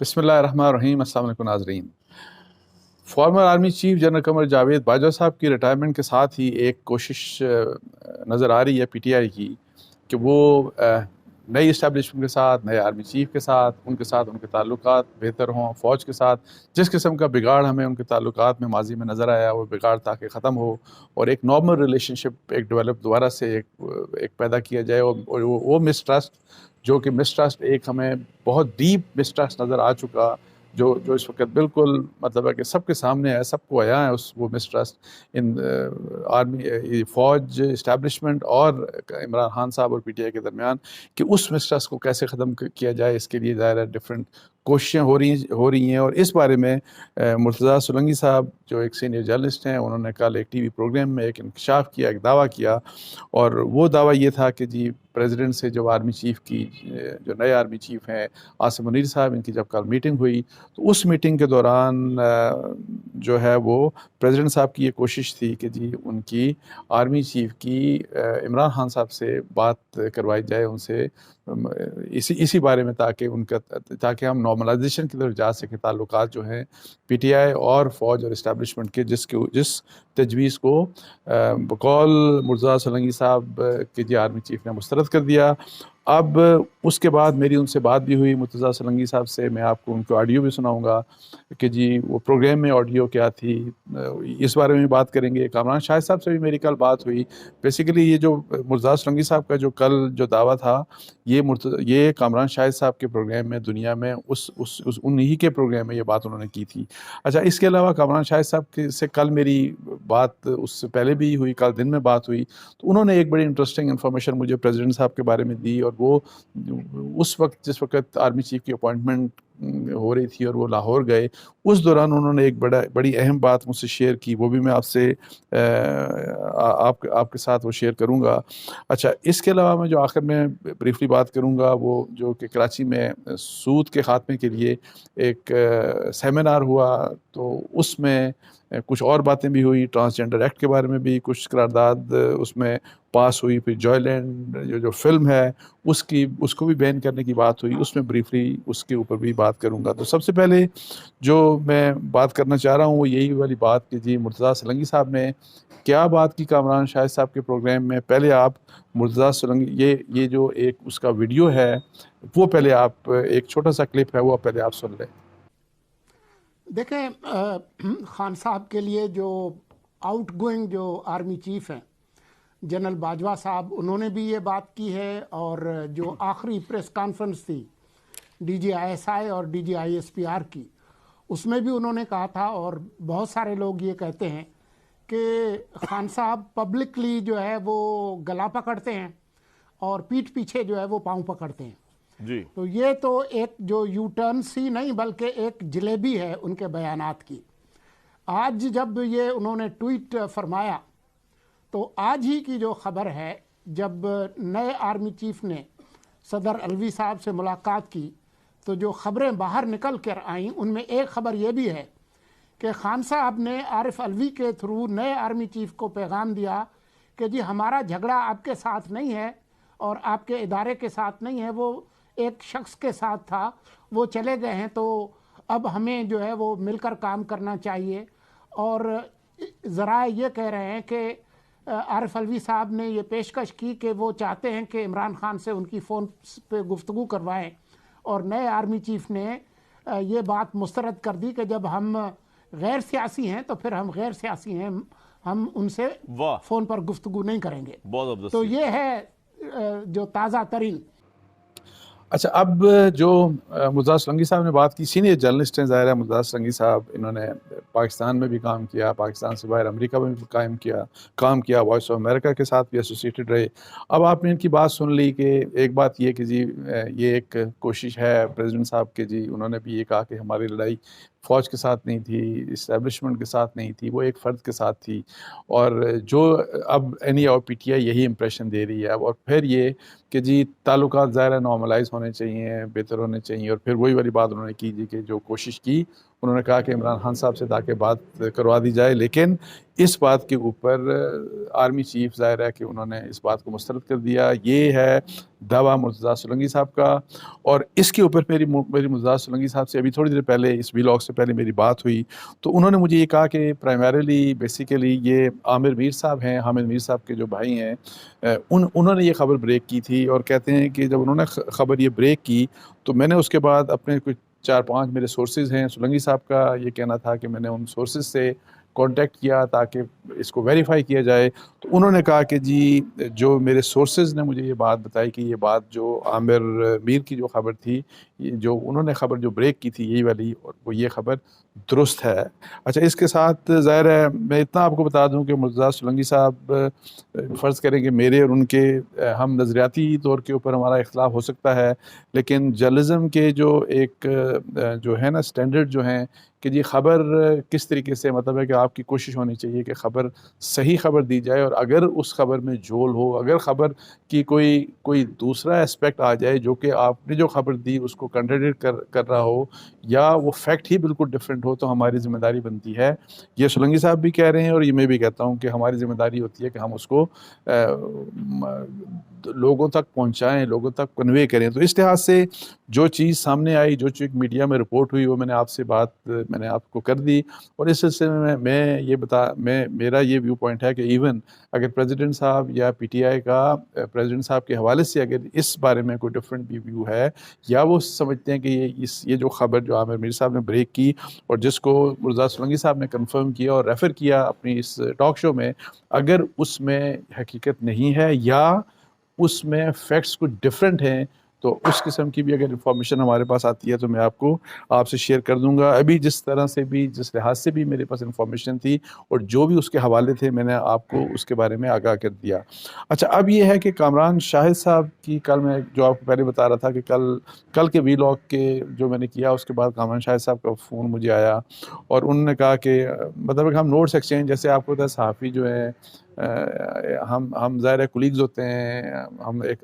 بسم اللہ الرحمن الرحیم۔ السلام علیکم ناظرین۔ Former army chief general Qamar Javed Bajwa صاحب کی ریٹائرمنٹ کے ساتھ ہی ایک کوشش نظر آ رہی ہے پی ٹی آئی کی کہ وہ نئی اسٹیبلشمنٹ کے ساتھ، نئے آرمی چیف کے ساتھ ان کے تعلقات بہتر ہوں، فوج کے ساتھ جس قسم کا بگاڑ ہمیں ان کے تعلقات میں ماضی میں نظر آیا وہ بگاڑ تاکہ ختم ہو اور ایک نارمل ریلیشن شپ ایک ڈیولپ دوبارہ سے ایک پیدا کیا جائے، اور وہ مسٹرسٹ جو کہ مسٹرسٹ ایک ہمیں بہت ڈیپ مسٹرسٹ نظر آ چکا، جو اس وقت بالکل مطلب ہے کہ سب کے سامنے ہے، سب کو عیاں ہے وہ مسٹرسٹ ان آرمی فوج اسٹیبلشمنٹ اور عمران خان صاحب اور پی ٹی آئی کے درمیان، کہ اس مسٹرسٹ کو کیسے ختم کیا جائے۔ اس کے لیے ظاہر ہے ڈفرینٹ کوششیں ہو رہی ہیں، اور اس بارے میں مرتضیٰ سولنگی صاحب جو ایک سینئر جرنلسٹ ہیں، انہوں نے کل ایک ٹی وی پروگرام میں ایک انکشاف کیا، ایک دعویٰ کیا، اور وہ دعویٰ یہ تھا کہ جی پریزیڈنٹ سے جو آرمی چیف کی جو نئے آرمی چیف ہیں عاصم منیر صاحب، ان کی جب کل میٹنگ ہوئی تو اس میٹنگ کے دوران جو ہے وہ پریزیڈنٹ صاحب کی یہ کوشش تھی کہ جی ان کی آرمی چیف کی عمران خان صاحب سے بات کروائی جائے، ان سے اسی بارے میں، تاکہ ہم نارملائزیشن کی طرف جا سکیں تعلقات جو ہیں پی ٹی آئی اور فوج اور اسٹیبلشمنٹ کے، جس تجویز کو بقول مرتضیٰ سولنگی صاحب کے جی آرمی چیف نے مسترد کر دیا۔ اب اس کے بعد میری ان سے بات بھی ہوئی مرتضیٰ سولنگی صاحب سے، میں آپ کو ان کو آڈیو بھی سناؤں گا کہ جی وہ پروگرام میں آڈیو کیا تھی، اس بارے میں بات کریں گے۔ کامران شاہد صاحب سے بھی میری کل بات ہوئی۔ بیسیکلی یہ جو مرتضیٰ سولنگی صاحب کا جو کل جو دعویٰ تھا، یہ کامران شاہد صاحب کے پروگرام میں، دنیا میں انہی کے پروگرام میں یہ بات انہوں نے کی تھی۔ اچھا، اس کے علاوہ کامران شاہد صاحب سے کل میری بات اس سے پہلے بھی ہوئی، کل دن میں بات ہوئی، تو انہوں نے ایک بڑی انٹرسٹنگ انفارمیشن مجھے پریزیڈنٹ صاحب کے بارے میں دی، اور وہ اس وقت جس وقت آرمی چیف کی اپوائنٹمنٹ ہو رہی تھی اور وہ لاہور گئے، اس دوران انہوں نے ایک بڑی اہم بات مجھ سے شیئر کی، وہ بھی میں آپ سے آپ کے ساتھ وہ شیئر کروں گا۔ اچھا، اس کے علاوہ میں جو آخر میں بریفلی بات کروں گا وہ جو کہ کراچی میں سود کے خاتمے کے لیے ایک سیمینار ہوا، تو اس میں کچھ اور باتیں بھی ہوئی، ٹرانسجنڈر ایکٹ کے بارے میں بھی کچھ قرارداد اس میں پاس ہوئی، پھر جوائے لینڈ جو فلم ہے اس کو بھی بین کرنے کی بات ہوئی، اس میں بریفلی اس کے اوپر بھی بات کروں گا۔ تو سب سے پہلے جو میں بات کرنا چاہ رہا ہوں وہ یہی والی بات کہ جی مرتضیٰ سولنگی صاحب نے کیا بات کی کامران شاہد صاحب کے پروگرام میں۔ پہلے آپ مرتضیٰ سولنگی یہ جو ایک اس کا ویڈیو ہے وہ پہلے آپ ایک چھوٹا سا کلپ ہے وہ پہلے آپ سن لیں۔ دیکھیں، خان صاحب کے لیے جو آؤٹ گوئنگ جو آرمی چیف ہیں جنرل باجوہ صاحب، انہوں نے بھی یہ بات کی ہے، اور جو آخری پریس کانفرنس تھی D G I S I اور D G I S P R کی، اس میں بھی انہوں نے کہا تھا، اور بہت سارے لوگ یہ کہتے ہیں کہ خان صاحب پبلکلی جو ہے وہ گلا پکڑتے ہیں اور پیٹھ پیچھے جو ہے وہ پاؤں پکڑتے ہیں جی۔ تو یہ تو ایک جو یو ٹرن سی نہیں بلکہ ایک جلیبی ہے ان کے بیانات کی۔ آج جب یہ انہوں نے ٹویٹ فرمایا تو آج ہی کی جو خبر ہے، جب نئے آرمی چیف نے صدر الوی صاحب سے ملاقات کی تو جو خبریں باہر نکل کر آئیں ان میں ایک خبر یہ بھی ہے کہ خان صاحب نے عارف الوی کے تھرو نئے آرمی چیف کو پیغام دیا کہ جی ہمارا جھگڑا آپ کے ساتھ نہیں ہے اور آپ کے ادارے کے ساتھ نہیں ہے، وہ ایک شخص کے ساتھ تھا، وہ چلے گئے ہیں، تو اب ہمیں جو ہے وہ مل کر کام کرنا چاہیے۔ اور ذرائع یہ کہہ رہے ہیں کہ عارف الوی صاحب نے یہ پیشکش کی کہ وہ چاہتے ہیں کہ عمران خان سے ان کی فون پہ گفتگو کروائیں، اور نئے آرمی چیف نے یہ بات مسترد کر دی کہ جب ہم غیر سیاسی ہیں تو پھر ہم غیر سیاسی ہیں، ہم ان سے فون پر گفتگو نہیں کریں گے۔ تو یہ ہے جو تازہ ترین۔ اچھا، اب جو مرتضیٰ سولنگی صاحب نے بات کی، سینئر جرنلسٹ ہیں، ظاہر ہے مرتضیٰ سولنگی صاحب، انہوں نے پاکستان میں بھی کام کیا، پاکستان سے باہر امریکہ میں بھی کام کیا، وائس آف امریکہ کے ساتھ بھی ایسوسیٹڈ رہے۔ اب آپ نے ان کی بات سن لی کہ ایک بات یہ کہ جی یہ ایک کوشش ہے پریزیڈنٹ صاحب کے، جی انہوں نے بھی یہ کہا کہ ہماری لڑائی فوج کے ساتھ نہیں تھی، اسٹیبلشمنٹ کے ساتھ نہیں تھی، وہ ایک فرد کے ساتھ تھی، اور جو اب این ای اور پی ٹی آئی یہی امپریشن دے رہی ہے۔ اور پھر یہ کہ جی تعلقات ظاہر نارملائز ہونے چاہیے، بہتر ہونے چاہیے، اور پھر وہی والی بات انہوں نے کی جی کہ جو کوشش کی، انہوں نے کہا کہ عمران خان صاحب سے تاکہ بات کروا دی جائے، لیکن اس بات کے اوپر آرمی چیف ظاہر ہے کہ انہوں نے اس بات کو مسترد کر دیا. یہ ہے دعویٰ مرتضیٰ سولنگی صاحب کا. اور اس کے اوپر میری مرتضیٰ سولنگی صاحب سے ابھی تھوڑی دیر پہلے اس ویلاگ سے پہلے میری بات ہوئی, تو انہوں نے مجھے یہ کہا کہ پرائمریلی بیسیکلی یہ عامر میر صاحب ہیں, حامد میر صاحب کے جو بھائی ہیں, انہوں نے یہ خبر بریک کی تھی. اور کہتے ہیں کہ جب انہوں نے خبر یہ بریک کی تو میں نے اس کے بعد اپنے کچھ 4-5 میرے سورسز ہیں, سولنگی صاحب کا یہ کہنا تھا کہ میں نے ان سورسز سے کانٹیکٹ کیا تاکہ اس کو ویریفائی کیا جائے. تو انہوں نے کہا کہ جی جو میرے سورسز نے مجھے یہ بات بتائی کہ یہ بات جو عامر میر کی جو خبر تھی, جو انہوں نے خبر جو بریک کی تھی یہی والی, اور وہ یہ خبر درست ہے. اچھا, اس کے ساتھ ظاہر ہے میں اتنا آپ کو بتا دوں کہ مرتضیٰ سولنگی صاحب فرض کریں کہ میرے اور ان کے ہم نظریاتی طور کے اوپر ہمارا اختلاف ہو سکتا ہے, لیکن جرنلزم کے جو ایک جو ہے نا اسٹینڈرڈ جو ہیں کہ جی خبر کس طریقے سے, مطلب ہے کہ آپ کی کوشش ہونی چاہیے کہ خبر صحیح خبر دی جائے, اور اگر اس خبر میں جھول ہو, اگر خبر کی کوئی دوسرا اسپیکٹ آ جائے جو کہ آپ نے جو خبر دی اس کو کنٹراڈکٹ کر رہا ہو, یا وہ فیکٹ ہی بالکل ڈفرینٹ ہو, تو ہماری ذمہ داری بنتی ہے. یہ سولنگی صاحب بھی کہہ رہے ہیں اور یہ میں بھی کہتا ہوں کہ ہماری ذمہ داری ہوتی ہے کہ ہم اس کو لوگوں تک پہنچائیں, لوگوں تک کنوے کریں. تو اس لحاظ سے جو چیز سامنے آئی, جو چیز میڈیا میں رپورٹ ہوئی, وہ میں نے آپ کو کر دی. اور اس سلسلے میں میرا یہ ویو پوائنٹ ہے کہ ایون اگر پریزیڈنٹ صاحب یا پی ٹی آئی کا پریزیڈنٹ صاحب کے حوالے سے اگر اس بارے میں کوئی ڈفرینٹ بھی ویو ہے, یا وہ سمجھتے ہیں کہ یہ جو خبر جو عامر میر صاحب نے بریک کی اور جس کو مرتضیٰ سولنگی صاحب نے کنفرم کیا اور ریفر کیا اپنی اس ٹاک شو میں, اگر اس میں حقیقت نہیں ہے یا اس میں فیکٹس کچھ ڈفرینٹ ہیں, تو اس قسم کی بھی اگر انفارمیشن ہمارے پاس آتی ہے تو میں آپ سے شیئر کر دوں گا. ابھی جس طرح سے بھی, جس لحاظ سے بھی میرے پاس انفارمیشن تھی اور جو بھی اس کے حوالے تھے, میں نے آپ کو اس کے بارے میں آگاہ کر دیا. اچھا, اب یہ ہے کہ کامران شاہد صاحب کی کل میں جو آپ کو پہلے بتا رہا تھا کہ کل کے ویلاگ کے جو میں نے کیا اس کے بعد کامران شاہد صاحب کا فون مجھے آیا اور انہوں نے کہا کہ مطلب کہ ہم نوٹس ایکسچینج, جیسے آپ کو پتہ ہے صحافی جو ہے ہم ظاہر ہے کولیگز ہوتے ہیں,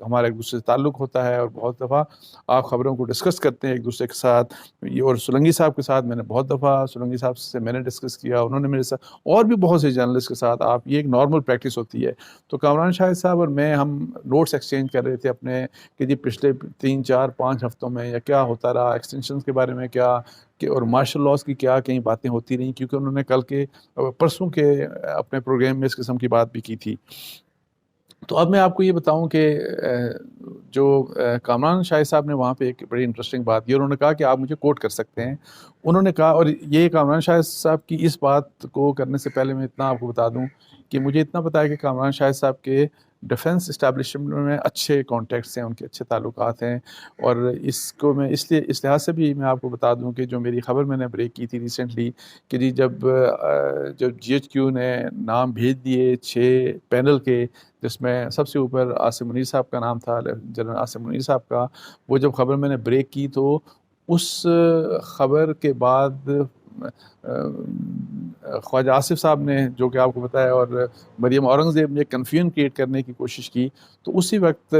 ہمارا ایک دوسرے سے تعلق ہوتا ہے اور بہت دفعہ آپ خبروں کو ڈسکس کرتے ہیں ایک دوسرے کے ساتھ. اور سولنگی صاحب کے ساتھ میں نے بہت دفعہ سولنگی صاحب سے میں نے ڈسکس کیا, انہوں نے میرے ساتھ, اور بھی بہت سے جرنلسٹ کے ساتھ. یہ ایک نارمل پریکٹس ہوتی ہے. تو کامران شاہد صاحب اور میں ہم نوٹس ایکسچینج کر رہے تھے اپنے کہ جی پچھلے 3-4-5 ہفتوں میں یا کیا ہوتا رہا, ایکسٹینشنز کے بارے میں کیا, کہ اور مارشل لاز کی کیا کہیں باتیں ہوتی رہیں, کیونکہ انہوں نے پرسوں کے اپنے پروگرام میں اس قسم کی بات بھی کی تھی. تو اب میں آپ کو یہ بتاؤں کہ جو کامران شاہد صاحب نے وہاں پہ ایک بڑی انٹرسٹنگ بات کی, انہوں نے کہا کہ آپ مجھے کوٹ کر سکتے ہیں. انہوں نے کہا, اور یہ کامران شاہد صاحب کی اس بات کو کرنے سے پہلے میں اتنا آپ کو بتا دوں کہ مجھے اتنا پتا ہے کہ کامران شاہد صاحب کے ڈیفنس اسٹیبلشمنٹ میں اچھے کانٹیکٹس ہیں, ان کے اچھے تعلقات ہیں. اور اس کو میں اس لحاظ سے بھی میں آپ کو بتا دوں کہ جو میری خبر میں نے بریک کی تھی ریسنٹلی کہ جی جب جی ایچ کیو نے نام بھیج دیے 6 پینل کے, جس میں سب سے اوپر عاصم منیر صاحب کا نام تھا, جنرل عاصم منیر صاحب کا, وہ جب خبر میں نے بریک کی تو اس خبر کے بعد خواجہ آصف صاحب نے, جو کہ آپ کو پتہ ہے, اور مریم اورنگزیب نے کنفیوژن کریٹ کرنے کی کوشش کی. تو اسی وقت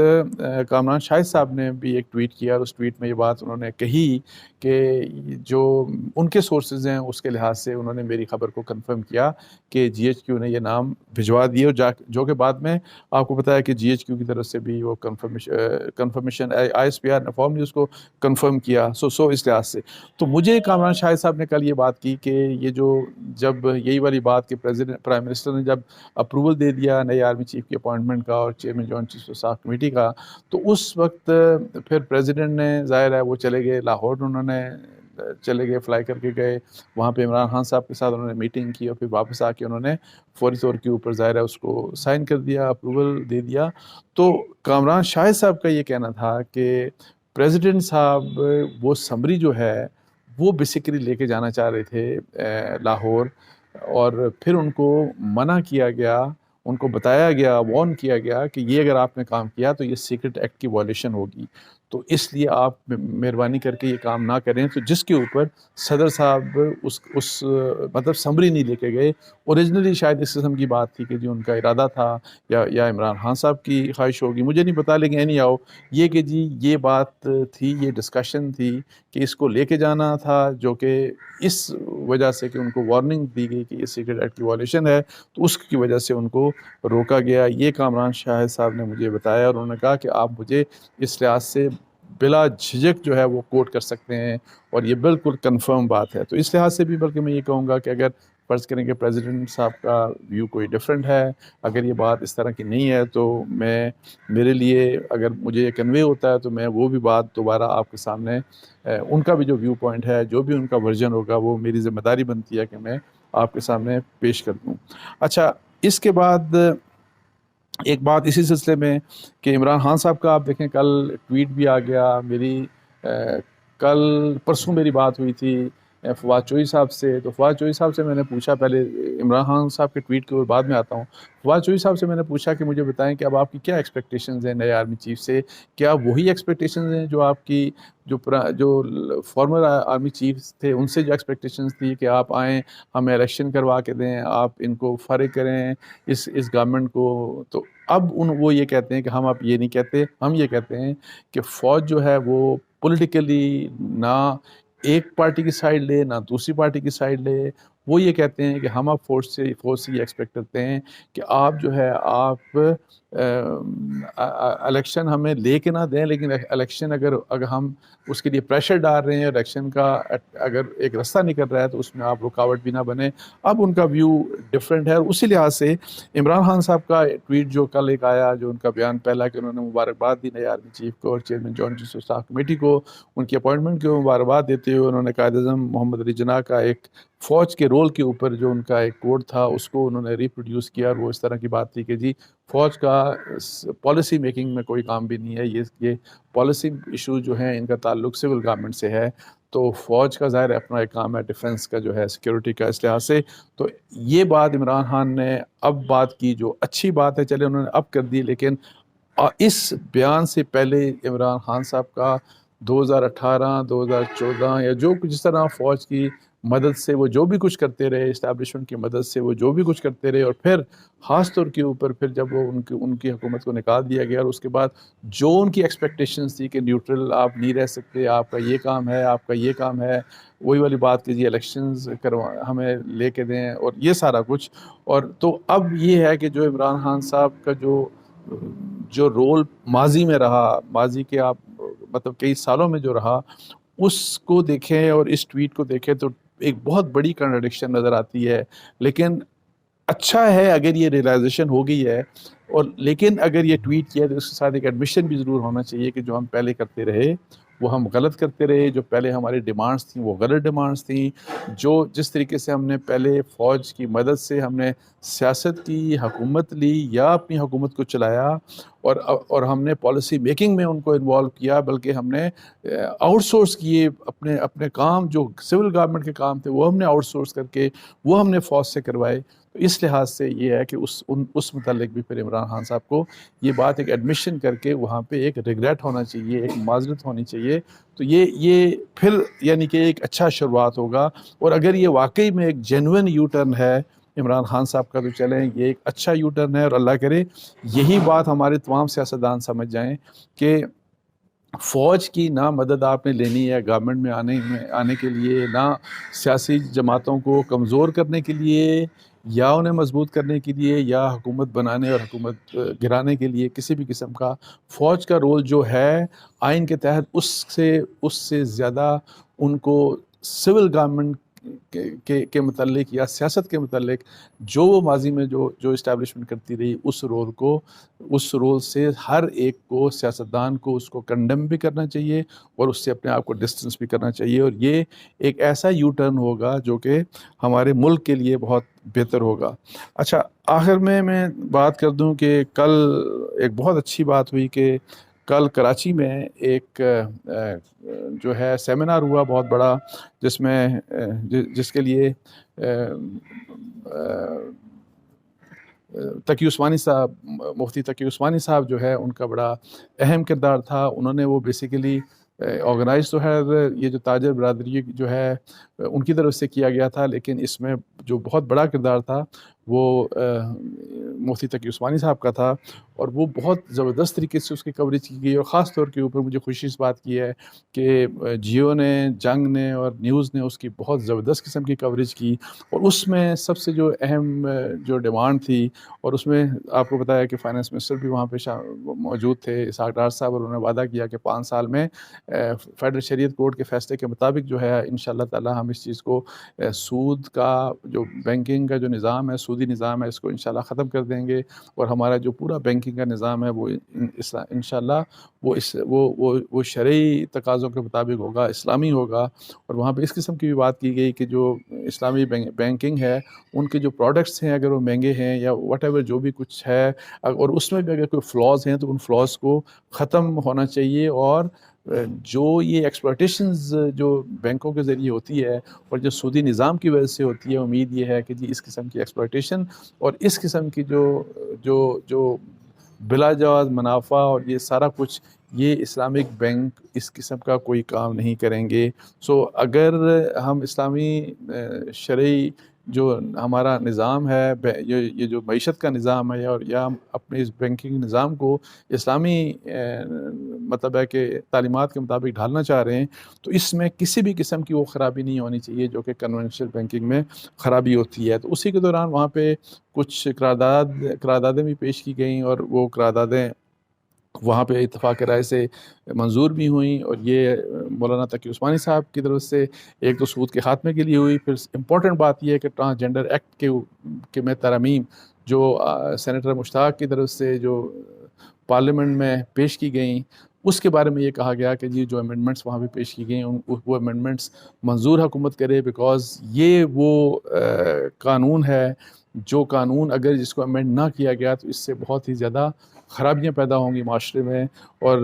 کامران شاہد صاحب نے بھی ایک ٹویٹ کیا, اور اس ٹویٹ میں یہ بات انہوں نے کہی کہ جو ان کے سورسز ہیں اس کے لحاظ سے انہوں نے میری خبر کو کنفرم کیا کہ جی ایچ کیو نے یہ نام بھجوا دیے, اور جو کہ بعد میں آپ کو پتہ ہے کہ جی ایچ کیو کی طرف سے بھی وہ confirmation I S P are نے فارملی اس کو کنفرم کیا. سو اس لحاظ سے تو مجھے کامران شاہد صاحب نے کل یہ بات کی کہ یہ جو جب یہی والی بات کہ پرائم منسٹر نے جب اپروول دے دیا نئے آرمی چیف کی اپوائنٹمنٹ کا اور chairman joint chief of staff committee کا, تو اس وقت پھر پریزیڈنٹ نے ظاہر ہے وہ چلے گئے لاہور, انہوں نے چلے گئے, فلائی کر کے گئے وہاں پہ عمران خان صاحب کے ساتھ انہوں نے میٹنگ کی, اور پھر واپس آ کے انہوں نے فوری طور کے اوپر ظاہر ہے اس کو سائن کر دیا, اپروول دے دیا. تو کامران شاہد صاحب کا یہ کہنا تھا کہ پریزیڈنٹ صاحب وہ سمری جو ہے وہ بیسیکلی لے کے جانا چاہ رہے تھے لاہور, اور پھر ان کو منع کیا گیا, ان کو بتایا گیا, وارن کیا گیا کہ یہ اگر آپ نے کام کیا تو یہ سیکرٹ ایکٹ کی وائلیشن ہوگی. تو اس لیے آپ مہربانی کر کے یہ کام نہ کریں. تو جس کے اوپر صدر صاحب اس مطلب سمری نہیں لے کے گئے. اوریجنلی شاید اس قسم کی بات تھی کہ جی ان کا ارادہ تھا یا عمران خان صاحب کی خواہش ہوگی, مجھے نہیں پتا, لیکن اینی آؤ یہ کہ جی یہ بات تھی, یہ ڈسکشن تھی کہ اس کو لے کے جانا تھا, جو کہ اس وجہ سے کہ ان کو وارننگ دی گئی کہ یہ سیکرٹ ایکٹ کی وائلیشن ہے, تو اس کی وجہ سے ان کو روکا گیا. یہ کامران شاہد صاحب نے مجھے بتایا, اور انہوں نے کہا کہ آپ مجھے اس لحاظ سے بلا جھجک جو ہے وہ کوٹ کر سکتے ہیں, اور یہ بالکل کنفرم بات ہے. تو اس لحاظ سے بھی بلکہ میں یہ کہوں گا کہ اگر فرض کریں کہ پریزیڈنٹ صاحب کا ویو کوئی ڈیفرنٹ ہے, اگر یہ بات اس طرح کی نہیں ہے, تو میرے لیے اگر مجھے یہ کنوے ہوتا ہے تو میں وہ بھی بات دوبارہ آپ کے سامنے, ان کا بھی جو ویو پوائنٹ ہے, جو بھی ان کا ورژن ہوگا, وہ میری ذمہ داری بنتی ہے کہ میں آپ کے سامنے پیش کر دوں. اچھا, اس کے بعد ایک بات اسی سلسلے میں کہ عمران خان صاحب کا آپ دیکھیں کل ٹویٹ بھی آ گیا. میری کل پرسوں میری بات ہوئی تھی فواد چوہی صاحب سے. تو فواد چوہی صاحب سے میں نے پوچھا, پہلے عمران خان صاحب کے ٹویٹ کے اوپر بعد میں آتا ہوں. فواد چوہی صاحب سے میں نے پوچھا کہ مجھے بتائیں کہ اب آپ کی کیا ایکسپیکٹیشنز ہیں نئے آرمی چیف سے, کیا وہی ایکسپیکٹیشنز ہیں جو آپ کی جو فارمر آرمی چیف تھے ان سے جو ایکسپیکٹیشنز تھی کہ آپ آئیں, ہمیں الیکشن کروا کے دیں, آپ ان کو فارغ کریں اس گورنمنٹ کو. تو اب وہ یہ کہتے ہیں کہ ہم اب یہ نہیں کہتے, ہم یہ کہتے ہیں کہ فوج جو ہے وہ پولیٹیکلی نہ ایک پارٹی کی سائڈ لے نہ دوسری پارٹی کی سائڈ لے. وہ یہ کہتے ہیں کہ ہم اب فوج سے یہ ایکسپیکٹ کرتے ہیں کہ آپ جو ہے آپ الیکشن ہمیں لے کے نہ دیں, لیکن الیکشن اگر ہم اس کے لیے پریشر ڈال رہے ہیں, الیکشن کا اگر ایک راستہ نکل رہا ہے تو اس میں آپ رکاوٹ بھی نہ بنے. اب ان کا ویو ڈفرینٹ ہے, اور اسی لحاظ سے عمران خان صاحب کا ٹویٹ جو کل ایک آیا, جو ان کا بیان پہلا کہ انہوں نے مبارکباد دی نئے آرمی چیف کو اور chairman joint chief of staff committee کو ان کی اپوائنٹمنٹ کو مبارکباد دیتے ہوئے, انہوں نے قائد اعظم محمد علی جناح کا ایک فوج کے رول کے اوپر جو ان کا ایک کوڈ تھا اس کو انہوں نے ریپروڈیوس کیا. اور وہ اس طرح کی بات تھی کہ جی فوج کا پالیسی میکنگ میں کوئی کام بھی نہیں ہے, یہ پالیسی ایشو جو ہیں ان کا تعلق سول گورنمنٹ سے ہے. تو فوج کا ظاہر اپنا ایک کام ہے ڈیفنس کا جو ہے سیکیورٹی کا, اس لحاظ سے. تو یہ بات عمران خان نے اب بات کی, جو اچھی بات ہے, چلے انہوں نے اب کر دی, لیکن اس بیان سے پہلے عمران خان صاحب کا 2018 2014 یا جو کچھ جس طرح فوج کی مدد سے وہ جو بھی کچھ کرتے رہے, اسٹیبلشمنٹ کی مدد سے وہ جو بھی کچھ کرتے رہے, اور پھر خاص طور کے اوپر پھر جب وہ ان کی حکومت کو نکال دیا گیا, اور اس کے بعد جو ان کی ایکسپیکٹیشنز تھی کہ نیوٹرل آپ نہیں رہ سکتے, آپ کا یہ کام ہے, آپ کا یہ کام ہے, وہی والی بات کہ جی الیکشنز ہمیں لے کے دیں اور یہ سارا کچھ. اور تو اب یہ ہے کہ جو عمران خان صاحب کا جو رول ماضی میں رہا, ماضی کے آپ مطلب کئی سالوں میں جو رہا, اس کو دیکھیں اور اس ٹویٹ کو دیکھیں تو ایک بہت بڑی کنٹراڈکشن نظر آتی ہے. لیکن اچھا ہے اگر یہ ریئلائزیشن ہو گئی ہے, اور لیکن اگر یہ ٹویٹ کیا تو اس کے ساتھ ایک ایڈمیشن بھی ضرور ہونا چاہیے کہ جو ہم پہلے کرتے رہے وہ ہم غلط کرتے رہے, جو پہلے ہماری ڈیمانڈس تھیں وہ غلط ڈیمانڈس تھیں, جس طریقے سے ہم نے پہلے فوج کی مدد سے ہم نے سیاست کی حکومت لی یا اپنی حکومت کو چلایا, اور ہم نے پالیسی میکنگ میں ان کو انوالو کیا, بلکہ ہم نے آؤٹ سورس کیے اپنے کام, جو سول گورنمنٹ کے کام تھے وہ ہم نے آؤٹ سورس کر کے وہ ہم نے فوج سے کروائے. تو اس لحاظ سے یہ ہے کہ اس متعلق بھی پھر عمران خان صاحب کو یہ بات ایک ایڈمیشن کر کے وہاں پہ ایک ریگریٹ ہونا چاہیے, ایک معذرت ہونی چاہیے. تو یہ پھر یعنی کہ ایک اچھا شروعات ہوگا. اور اگر یہ واقعی میں ایک جینوئن یو ٹرن ہے عمران خان صاحب کا, تو چلیں یہ ایک اچھا یو ٹرن ہے, اور اللہ کرے یہی بات ہمارے تمام سیاستدان سمجھ جائیں کہ فوج کی نہ مدد آپ نے لینی ہے گورنمنٹ میں آنے کے لیے, نہ سیاسی جماعتوں کو کمزور کرنے کے لیے یا انہیں مضبوط کرنے کے لیے یا حکومت بنانے اور حکومت گرانے کے لیے. کسی بھی قسم کا فوج کا رول جو ہے آئین کے تحت اس سے زیادہ ان کو سول گورنمنٹ کے متعلق یا سیاست کے متعلق جو وہ ماضی میں جو اسٹیبلشمنٹ کرتی رہی, اس رول سے ہر ایک کو سیاستدان کو اس کو کنڈم بھی کرنا چاہیے اور اس سے اپنے آپ کو ڈسٹنس بھی کرنا چاہیے. اور یہ ایک ایسا یو ٹرن ہوگا جو کہ ہمارے ملک کے لیے بہت بہتر ہوگا. اچھا, آخر میں بات کر دوں کہ کل ایک بہت اچھی بات ہوئی کہ کل کراچی میں ایک جو ہے سیمینار ہوا بہت بڑا, جس کے لیے تقی عثمانی صاحب، مفتی تقی عثمانی صاحب جو ہے ان کا بڑا اہم کردار تھا. انہوں نے وہ بیسیکلی آرگنائز تو ہے یہ جو تاجر برادری جو ہے ان کی طرف سے کیا گیا تھا، لیکن اس میں جو بہت بڑا کردار تھا وہ مفتی تقی عثمانی صاحب کا تھا، اور وہ بہت زبردست طریقے سے اس کی کوریج کی گئی. اور خاص طور کے اوپر مجھے خوشی اس بات کی ہے کہ جیو نے، جنگ نے اور نیوز نے اس کی بہت زبردست قسم کی کوریج کی. اور اس میں سب سے جو اہم جو ڈیمانڈ تھی، اور اس میں آپ کو بتایا کہ فائنانس منسٹر بھی وہاں پہ موجود تھے، اسحاق ڈار صاحب، اور انہوں نے وعدہ کیا کہ 5 سال میں فیڈرل شریعت کورٹ کے فیصلے کے مطابق جو ہے انشاءاللہ تعالی ہم اس چیز کو سود کا جو بینکنگ کا جو نظام ہے، سودی نظام ہے، اس کو انشاءاللہ ختم کر دیں گے، اور ہمارا جو پورا بینکنگ کا نظام ہے وہ انشاءاللہ وہ شرعی تقاضوں کے مطابق ہوگا، اسلامی ہوگا. اور وہاں پہ اس قسم کی بھی بات کی گئی کہ جو اسلامی بینکنگ ہے ان کے جو پروڈکٹس ہیں اگر وہ مہنگے ہیں یا واٹ ایور جو بھی کچھ ہے، اور اس میں بھی اگر کوئی فلاز ہیں تو ان فلاز کو ختم ہونا چاہیے. اور جو یہ ایکسپلوٹیشنز جو بینکوں کے ذریعے ہوتی ہے اور جو سودی نظام کی وجہ سے ہوتی ہے، امید یہ ہے کہ جی اس قسم کی ایکسپلوٹیشن اور اس قسم کی جو بلا جواز منافع اور یہ سارا کچھ، یہ اسلامک بینک اس قسم کا کوئی کام نہیں کریں گے. سو اگر ہم اسلامی شرعی جو ہمارا نظام ہے، یہ جو معیشت کا نظام ہے، اور یا ہم اپنے اس بینکنگ نظام کو اسلامی مطلب ہے کہ تعلیمات کے مطابق ڈھالنا چاہ رہے ہیں، تو اس میں کسی بھی قسم کی وہ خرابی نہیں ہونی چاہیے جو کہ کنونشنل بینکنگ میں خرابی ہوتی ہے. تو اسی کے دوران وہاں پہ کچھ قراردادیں بھی پیش کی گئیں، اور وہ قراردادیں وہاں پہ اتفاق رائے سے منظور بھی ہوئیں. اور یہ مولانا تقی عثمانی صاحب کی طرف سے ایک تو سود کے خاتمے کے لیے ہوئی. پھر امپورٹنٹ بات یہ ہے کہ ٹرانسجنڈر ایکٹ کے میں ترامیم جو سینیٹر مشتاق کی طرف سے جو پارلیمنٹ میں پیش کی گئیں، اس کے بارے میں یہ کہا گیا کہ جی جو امینڈمنٹس وہاں پہ پیش کی گئیں وہ امینڈمنٹس منظور حکومت کرے، بیکاز یہ وہ قانون ہے جو قانون اگر جس کو امینڈ نہ کیا گیا تو اس سے بہت ہی زیادہ خرابیاں پیدا ہوں گی معاشرے میں. اور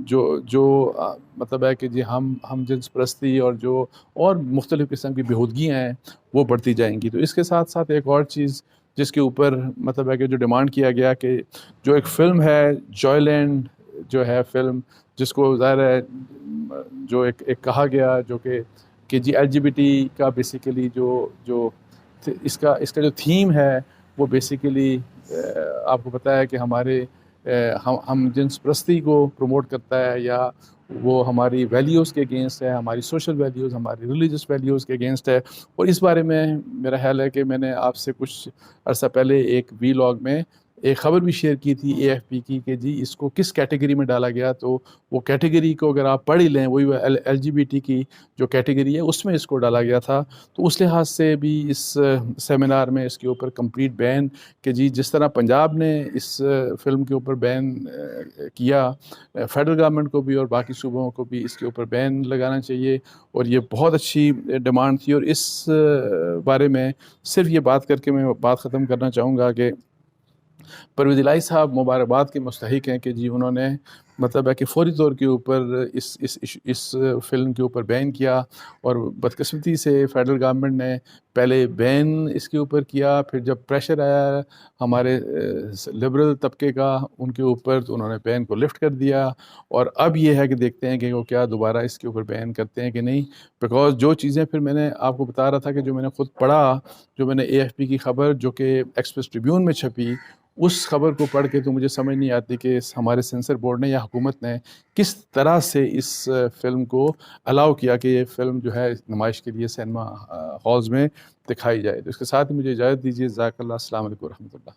جو مطلب ہے کہ جی ہم جنس پرستی اور مختلف قسم کی بےہودگیاں ہیں وہ بڑھتی جائیں گی. تو اس کے ساتھ ساتھ ایک اور چیز جس کے اوپر مطلب ہے کہ جو ڈیمانڈ کیا گیا کہ جو ایک فلم ہے جوائے لینڈ جو ہے فلم، جس کو ظاہر ہے جو ایک کہا گیا جو کہ جی LGBT کا بیسیکلی جو اس کا جو تھیم ہے وہ بیسیکلی آپ کو پتہ ہے کہ ہمارے ہم جنس پرستی کو پروموٹ کرتا ہے، یا وہ ہماری ویلیوز کے اگینسٹ ہے، ہماری سوشل ویلیوز، ہماری ریلیجس ویلیوز کے اگینسٹ ہے. اور اس بارے میں میرا خیال ہے کہ میں نے آپ سے کچھ عرصہ پہلے ایک ویلاگ میں ایک خبر بھی شیئر کی تھی AFP کی کہ جی اس کو کس کیٹیگری میں ڈالا گیا. تو وہ کیٹیگری کو اگر آپ پڑھ ہی لیں، وہی LGBT کی جو کیٹیگری ہے اس میں اس کو ڈالا گیا تھا. تو اس لحاظ سے بھی اس سیمینار میں اس کے اوپر کمپلیٹ بین کہ جی جس طرح پنجاب نے اس فلم کے اوپر بین کیا، فیڈرل گورنمنٹ کو بھی اور باقی صوبوں کو بھی اس کے اوپر بین لگانا چاہیے. اور یہ بہت اچھی ڈیمانڈ تھی. اور اس بارے میں صرف یہ بات کر کے میں بات ختم کرنا چاہوں گا کہ پرویز الہی صاحب مبارکباد کے مستحق ہیں کہ جی انہوں نے مطلب ہے کہ فوری طور کے اوپر اس فلم کے اوپر بین کیا. اور بدقسمتی سے فیڈرل گورنمنٹ نے پہلے بین اس کے اوپر کیا، پھر جب پریشر آیا ہمارے لبرل طبقے کا ان کے اوپر تو انہوں نے بین کو لفٹ کر دیا. اور اب یہ ہے کہ دیکھتے ہیں کہ وہ کیا دوبارہ اس کے اوپر بین کرتے ہیں کہ نہیں. بیکاز جو چیزیں پھر میں نے آپ کو بتا رہا تھا کہ جو میں نے خود پڑھا، جو میں نے AFP کی خبر جو کہ ایکسپریس ٹریبیون میں چھپی، اس خبر کو پڑھ کے تو مجھے سمجھ نہیں آتی کہ ہمارے سینسر بورڈ نے یا حکومت نے کس طرح سے اس فلم کو الاؤ کیا کہ یہ فلم جو ہے نمائش کے لیے سینما ہالز میں دکھائی جائے. تو اس کے ساتھ مجھے اجازت دیجیے. جزاک اللہ. السلام علیکم ورحمۃ اللہ.